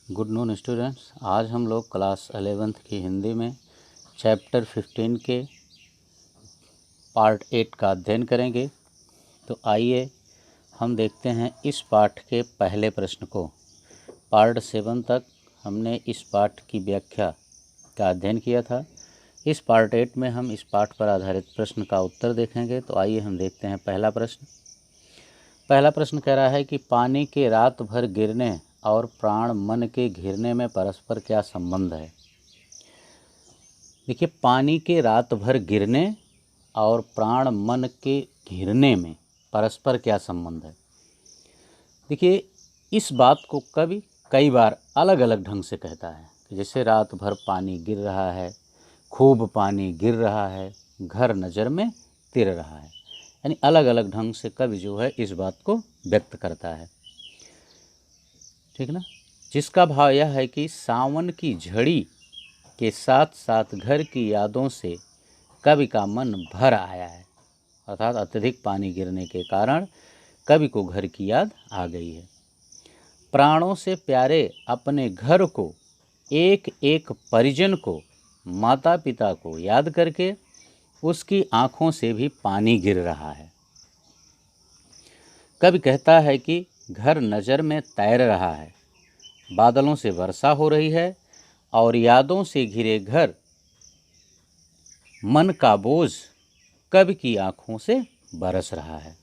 Good noon students. आज हम लोग क्लास 11th की हिंदी में चैप्टर 15 के पार्ट 8 का अध्ययन करेंगे। तो आइए हम देखते हैं इस पाठ के पहले प्रश्न को। पार्ट 7 तक हमने इस पाठ की व्याख्या का अध्ययन किया था। इस पार्ट 8 में हम इस पाठ पर आधारित प्रश्न का उत्तर देखेंगे। तो आइए हम देखते हैं पहला प्रश्न। पहला प्रश्न कह रहा है कि पानी के रात भर गिरने और प्राण मन के घिरने में परस्पर क्या संबंध है। देखिए, पानी के रात भर गिरने और प्राण मन के घिरने में परस्पर क्या संबंध है। देखिए, इस बात को कवि कई बार अलग अलग ढंग से कहता है कि जैसे रात भर पानी गिर रहा है, खूब पानी गिर रहा है, घर नज़र में तिर रहा है। यानी अलग अलग ढंग से कवि जो है इस बात को व्यक्त करता है, ठीक ना। जिसका भाव यह है कि सावन की झड़ी के साथ साथ घर की यादों से कवि का मन भर आया है। अर्थात अत्यधिक पानी गिरने के कारण कवि को घर की याद आ गई है। प्राणों से प्यारे अपने घर को, एक एक परिजन को, माता पिता को याद करके उसकी आंखों से भी पानी गिर रहा है। कवि कहता है कि घर नज़र में तैर रहा है, बादलों से वर्षा हो रही है और यादों से घिरे घर मन का बोझ कवि की आंखों से बरस रहा है।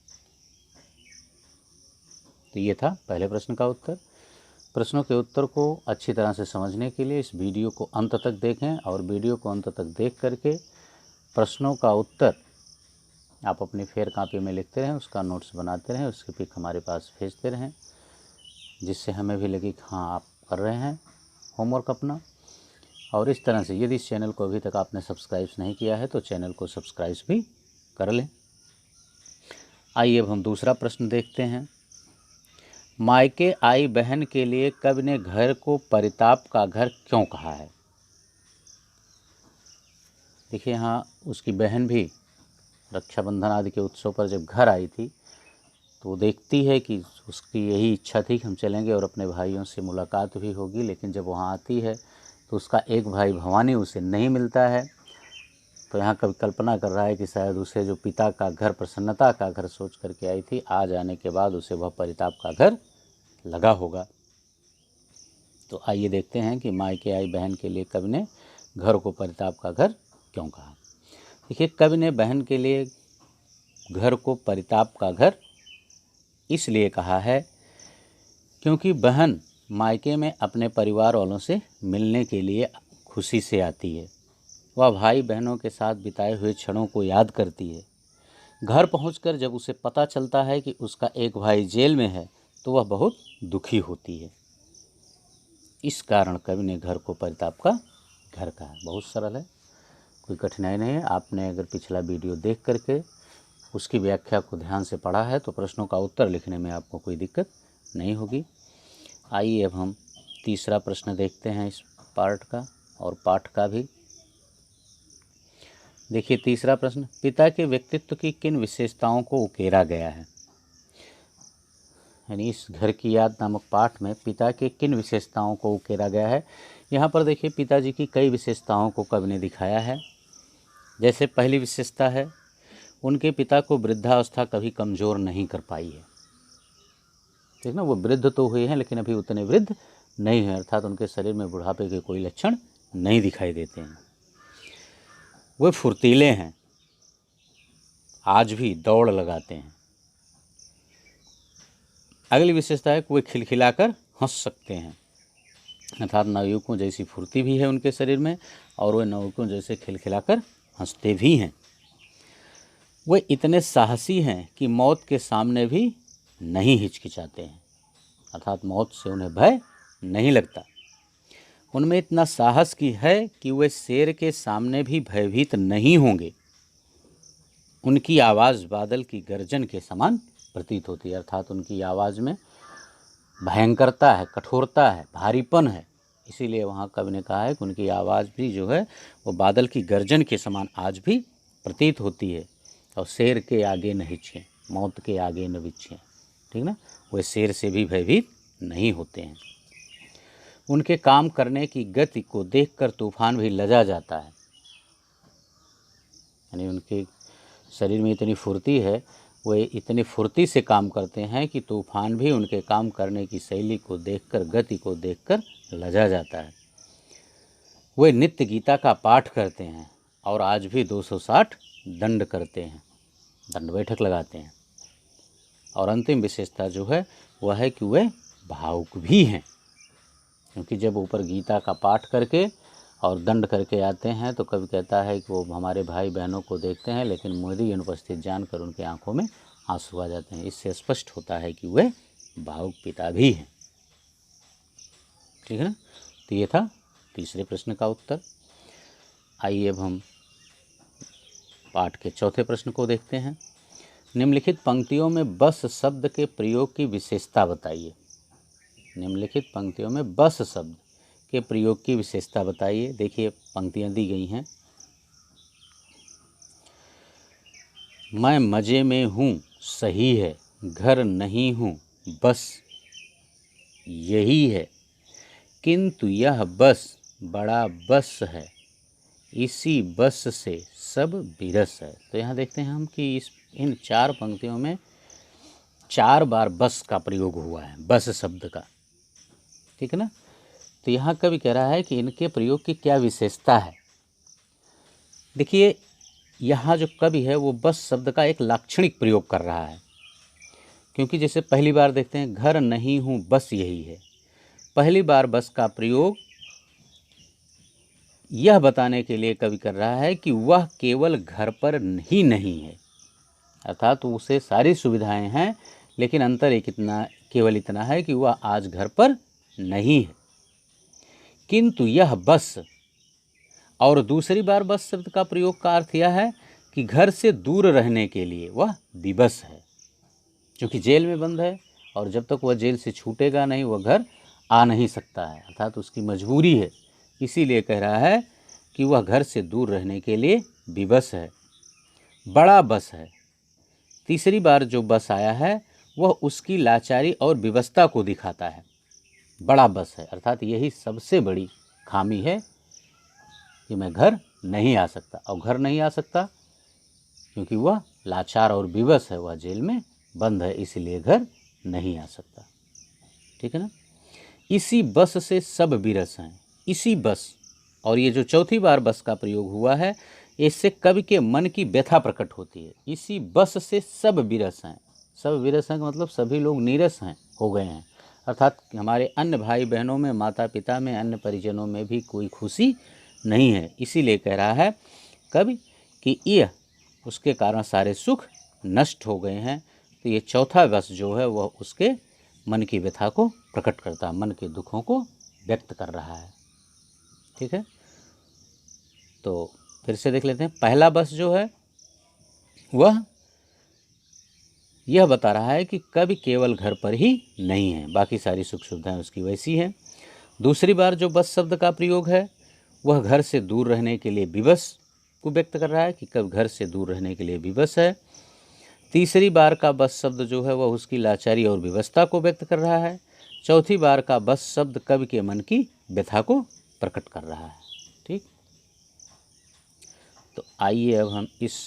तो ये था पहले प्रश्न का उत्तर। प्रश्नों के उत्तर को अच्छी तरह से समझने के लिए इस वीडियो को अंत तक देखें और वीडियो को अंत तक देख करके प्रश्नों का उत्तर आप अपनी फेयर कॉपी में लिखते रहें, उसका नोट्स बनाते रहें, उसकी पिक हमारे पास भेजते रहें, जिससे हमें भी लगे कि हाँ आप कर रहे हैं होमवर्क अपना। और इस तरह से यदि इस चैनल को अभी तक आपने सब्सक्राइब नहीं किया है तो चैनल को सब्सक्राइब भी कर लें। आइए अब हम दूसरा प्रश्न देखते हैं। मायके आई बहन के लिए कवि ने घर को परिताप का घर क्यों कहा है। देखिए, यहाँ उसकी बहन भी रक्षाबंधन आदि के उत्सव पर जब घर आई थी तो वो देखती है कि उसकी यही इच्छा थी कि हम चलेंगे और अपने भाइयों से मुलाकात भी होगी। लेकिन जब वहाँ आती है तो उसका एक भाई भवानी उसे नहीं मिलता है। तो यहाँ कभी कल्पना कर रहा है कि शायद उसे जो पिता का घर, प्रसन्नता का घर सोच करके आई थी, आ जाने के बाद उसे वह परिताप का घर लगा होगा। तो आइए देखते हैं कि मायके आई बहन के लिए कवि ने घर को परिताप का घर क्यों कहा। देखिए, कवि ने बहन के लिए घर को परिताप का घर इसलिए कहा है क्योंकि बहन मायके में अपने परिवार वालों से मिलने के लिए खुशी से आती है। वह भाई बहनों के साथ बिताए हुए क्षणों को याद करती है। घर पहुंचकर जब उसे पता चलता है कि उसका एक भाई जेल में है तो वह बहुत दुखी होती है। इस कारण कवि ने घर को परिताप का घर कहा। बहुत सरल है, कोई कठिनाई नहीं है। आपने अगर पिछला वीडियो देख करके उसकी व्याख्या को ध्यान से पढ़ा है तो प्रश्नों का उत्तर लिखने में आपको कोई दिक्कत नहीं होगी। आइए अब हम तीसरा प्रश्न देखते हैं इस पार्ट का और पाठ का भी। देखिए, तीसरा प्रश्न, पिता के व्यक्तित्व की किन विशेषताओं को उकेरा गया है। यानी इस घर की याद नामक पाठ में पिता के किन विशेषताओं को उकेरा गया है। यहाँ पर देखिए, पिताजी की कई विशेषताओं को कवि ने दिखाया है। जैसे पहली विशेषता है, उनके पिता को वृद्धावस्था कभी कमज़ोर नहीं कर पाई है। ठीक ना, वो वृद्ध तो हुए हैं लेकिन अभी उतने वृद्ध नहीं हैं, अर्थात उनके शरीर में बुढ़ापे के कोई लक्षण नहीं दिखाई देते हैं। वे फुर्तीले हैं, आज भी दौड़ लगाते हैं। अगली विशेषता है कि वे खिलखिलाकर हंस सकते हैं, अर्थात नवयुवकों जैसी फुर्ती भी है उनके शरीर में और वे नवयुवकों जैसे खिलखिलाकर हंसते भी हैं। वे इतने साहसी हैं कि मौत के सामने भी नहीं हिचकिचाते हैं, अर्थात मौत से उन्हें भय नहीं लगता। उनमें इतना साहस की है कि वे शेर के सामने भी भयभीत नहीं होंगे। उनकी आवाज़ बादल की गर्जन के समान प्रतीत होती है, अर्थात उनकी आवाज़ में भयंकरता है, कठोरता है, भारीपन है। इसीलिए वहाँ कवि ने कहा है कि उनकी आवाज़ भी जो है वो बादल की गर्जन के समान आज भी प्रतीत होती है। और शेर के आगे न हिचकें, मौत के आगे न बिछें, ठीक ना, वे शेर से भी भयभीत नहीं होते हैं। उनके काम करने की गति को देखकर तूफान भी लजा जाता है। यानी उनके शरीर में इतनी फुर्ती है, वे इतनी फुर्ती से काम करते हैं कि तूफान भी उनके काम करने की शैली को देखकर, गति को देखकर लजा जाता है। वे नित्य गीता का पाठ करते हैं और आज भी 260 दंड करते हैं, दंड बैठक लगाते हैं। और अंतिम विशेषता जो है वह है कि वे भावुक भी हैं, क्योंकि जब ऊपर गीता का पाठ करके और दंड करके आते हैं तो कभी कहता है कि वो हमारे भाई बहनों को देखते हैं, लेकिन मोदी अनुपस्थित जानकर उनकी आंखों में आंसू आ जाते हैं। इससे स्पष्ट होता है कि वे भावुक पिता भी हैं। ठीक है ना। तो ये था तीसरे प्रश्न का उत्तर। आइए अब हम पाठ के चौथे प्रश्न को देखते हैं। निम्नलिखित पंक्तियों में बस शब्द के प्रयोग की विशेषता बताइए। निम्नलिखित पंक्तियों में बस शब्द के प्रयोग की विशेषता बताइए। देखिए पंक्तियां दी गई हैं। मैं मज़े में हूँ सही है, घर नहीं हूँ बस यही है, किंतु यह बस बड़ा बस है, इसी बस से सब विरस है। तो यहाँ देखते हैं हम कि इन 4 पंक्तियों में 4 बार बस का प्रयोग हुआ है, बस शब्द का। ठीक है ना। तो यहाँ कवि कह रहा है कि इनके प्रयोग की क्या विशेषता है। देखिए यहाँ जो कवि है वो बस शब्द का एक लाक्षणिक प्रयोग कर रहा है, क्योंकि जैसे पहली बार देखते हैं घर नहीं हूँ बस यही है। पहली बार बस का प्रयोग यह बताने के लिए कवि कर रहा है कि वह केवल घर पर ही नहीं है, अर्थात तो उसे सारी सुविधाएं हैं, लेकिन अंतर एक केवल इतना है कि वह आज घर पर नहीं है, किंतु यह बस। और दूसरी बार बस शब्द का प्रयोग का अर्थ यह है कि घर से दूर रहने के लिए वह विवश है, क्योंकि जेल में बंद है और जब तक वह जेल से छूटेगा नहीं वह घर आ नहीं सकता है, अर्थात उसकी मजबूरी है। इसीलिए कह रहा है कि वह घर से दूर रहने के लिए विवश है, बड़ा बस है। तीसरी बार जो बस आया है वह उसकी लाचारी और विवशता को दिखाता है। बड़ा बस है अर्थात यही सबसे बड़ी खामी है कि मैं घर नहीं आ सकता, और घर नहीं आ सकता क्योंकि वह लाचार और विवश है, वह जेल में बंद है, इसलिए घर नहीं आ सकता। ठीक है ना। इसी बस से सब विरस हैं, इसी बस। और ये जो चौथी बार बस का प्रयोग हुआ है इससे कवि के मन की व्यथा प्रकट होती है। इसी बस से सब विरस हैं, सब विरस हैं का मतलब सभी लोग नीरस हैं, हो गए हैं, अर्थात हमारे अन्य भाई बहनों में, माता पिता में, अन्य परिजनों में भी कोई खुशी नहीं है। इसीलिए कह रहा है कवि कि यह उसके कारण सारे सुख नष्ट हो गए हैं। तो ये चौथा बस जो है वह उसके मन की व्यथा को प्रकट करता है, मन के दुखों को व्यक्त कर रहा है। ठीक है। तो फिर से देख लेते हैं। पहला बस जो है वह यह बता रहा है कि कवि केवल घर पर ही नहीं है, बाकी सारी सुख सुविधाएं उसकी वैसी हैं। दूसरी बार जो बस शब्द का प्रयोग है वह घर से दूर रहने के लिए विवश को व्यक्त कर रहा है कि कवि घर से दूर रहने के लिए विवश है। तीसरी बार का बस शब्द जो है वह उसकी लाचारी और विवशता को व्यक्त कर रहा है। चौथी बार का बस शब्द कवि के मन की व्यथा को प्रकट कर रहा है। ठीक। तो आइए अब हम इस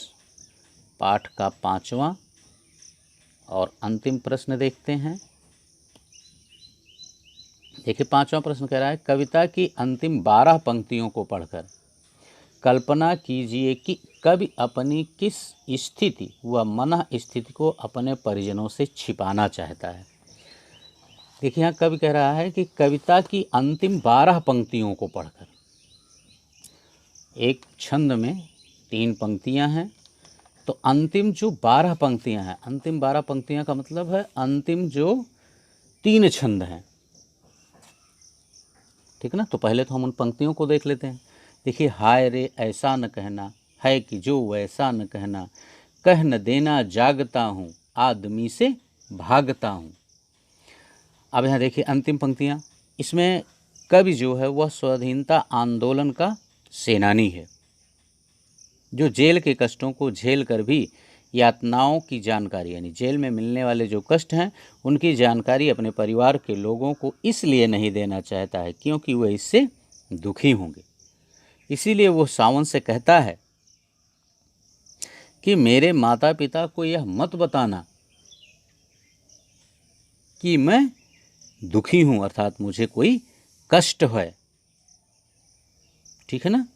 पाठ का 5वां और अंतिम प्रश्न देखते हैं। देखिए 5वां प्रश्न कह रहा है कविता की अंतिम 12 पंक्तियों को पढ़कर कल्पना कीजिए कि कवि अपनी किस स्थिति व मन स्थिति को अपने परिजनों से छिपाना चाहता है। देखिए यहाँ कवि कह रहा है कि कविता की अंतिम 12 पंक्तियों को पढ़कर, एक छंद में 3 पंक्तियां हैं, तो अंतिम जो 12 पंक्तियां हैं, अंतिम 12 पंक्तियां का मतलब है अंतिम जो 3 छंद हैं। ठीक ना। तो पहले तो हम उन पंक्तियों को देख लेते हैं। देखिए हाय रे ऐसा न कहना है कि जो वैसा न कहना, कह न देना जागता हूँ आदमी से भागता हूँ। अब यहाँ देखिए अंतिम पंक्तियाँ, इसमें कवि जो है वह स्वाधीनता आंदोलन का सेनानी है, जो जेल के कष्टों को झेल कर भी यातनाओं की जानकारी, यानी जेल में मिलने वाले जो कष्ट हैं उनकी जानकारी अपने परिवार के लोगों को इसलिए नहीं देना चाहता है क्योंकि वह इससे दुखी होंगे। इसीलिए वो सावन से कहता है कि मेरे माता पिता को यह मत बताना कि मैं दुखी हूँ, अर्थात मुझे कोई कष्ट है। ठीक है ना?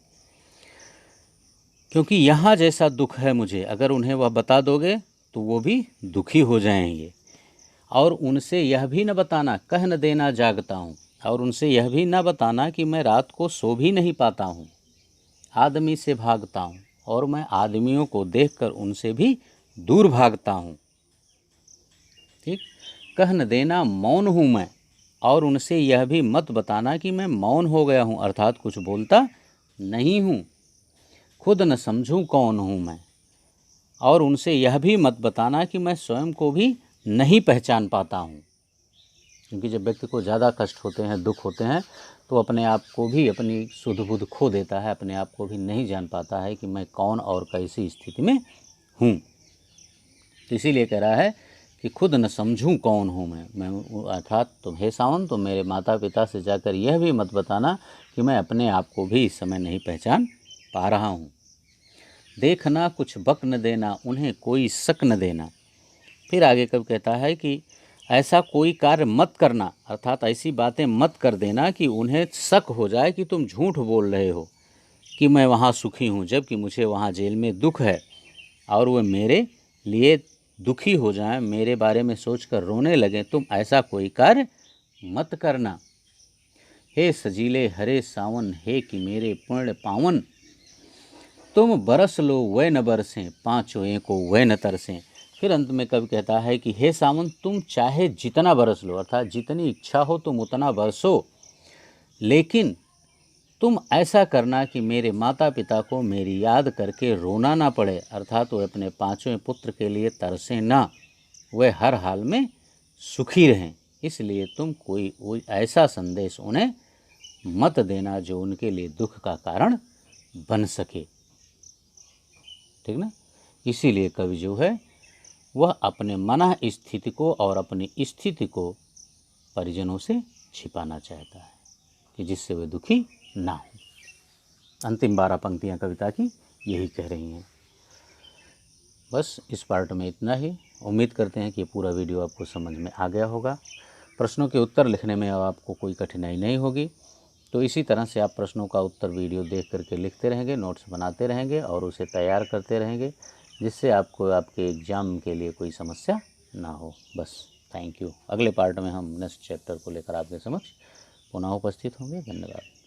क्योंकि यहाँ जैसा दुख है मुझे, अगर उन्हें वह बता दोगे तो वो भी दुखी हो जाएंगे। और उनसे यह भी न बताना, कह न देना जागता हूँ, और उनसे यह भी न बताना कि मैं रात को सो भी नहीं पाता हूँ, आदमी से भागता हूँ और मैं आदमियों को देखकर उनसे भी दूर भागता हूँ। ठीक, कह न देना मौन हूँ मैं, और उनसे यह भी मत बताना कि मैं मौन हो गया हूँ, अर्थात कुछ बोलता नहीं हूँ। खुद न समझूं कौन हूँ मैं, और उनसे यह भी मत बताना कि मैं स्वयं को भी नहीं पहचान पाता हूँ। क्योंकि जब व्यक्ति को ज़्यादा कष्ट होते हैं, दुख होते हैं, तो अपने आप को भी, अपनी सुध बुध खो देता है, अपने आप को भी नहीं जान पाता है कि मैं कौन और कैसी स्थिति में हूँ। तो इसीलिए कह रहा है कि खुद न समझूं कौन हूँ मैं अर्थात तुम हे सावन, तुम मेरे माता पिता से जाकर यह भी मत बताना कि मैं अपने आप को भी इस समय नहीं पहचान पा रहा हूँ। देखना कुछ बक न देना, उन्हें कोई शक न देना। फिर आगे कब कहता है कि ऐसा कोई कार्य मत करना, अर्थात ऐसी बातें मत कर देना कि उन्हें शक हो जाए कि तुम झूठ बोल रहे हो कि मैं वहाँ सुखी हूँ, जबकि मुझे वहाँ जेल में दुख है, और वह मेरे लिए दुखी हो जाएं, मेरे बारे में सोचकर रोने लगें। तुम ऐसा कोई कार्य मत करना। हे सजीले हरे सावन, हे कि मेरे पुण्य पावन, तुम बरस लो वह न बरसें, पाँचों एको वह न तरसें। फिर अंत में कवि कहता है कि हे सावन, तुम चाहे जितना बरस लो, अर्थात जितनी इच्छा हो तुम उतना बरसो, लेकिन तुम ऐसा करना कि मेरे माता पिता को मेरी याद करके रोना ना पड़े, अर्थात वह अपने पांचवें पुत्र के लिए तरसे ना, वह हर हाल में सुखी रहें। इसलिए तुम कोई ऐसा संदेश उन्हें मत देना जो उनके लिए दुख का कारण बन सके। ठीक ना? इसीलिए कवि जो है वह अपने मन स्थिति को और अपनी स्थिति को परिजनों से छिपाना चाहता है कि जिससे वे दुखी ना हो। अंतिम 12 पंक्तियां कविता की यही कह रही हैं। बस इस पार्ट में इतना ही। उम्मीद करते हैं कि पूरा वीडियो आपको समझ में आ गया होगा। प्रश्नों के उत्तर लिखने में अब आपको कोई कठिनाई नहीं होगी। तो इसी तरह से आप प्रश्नों का उत्तर वीडियो देख करके लिखते रहेंगे, नोट्स बनाते रहेंगे और उसे तैयार करते रहेंगे, जिससे आपको आपके एग्ज़ाम के लिए कोई समस्या ना हो। बस थैंक यू। अगले पार्ट में हम नेक्स्ट चैप्टर को लेकर आपके समक्ष पुनः उपस्थित होंगे। धन्यवाद।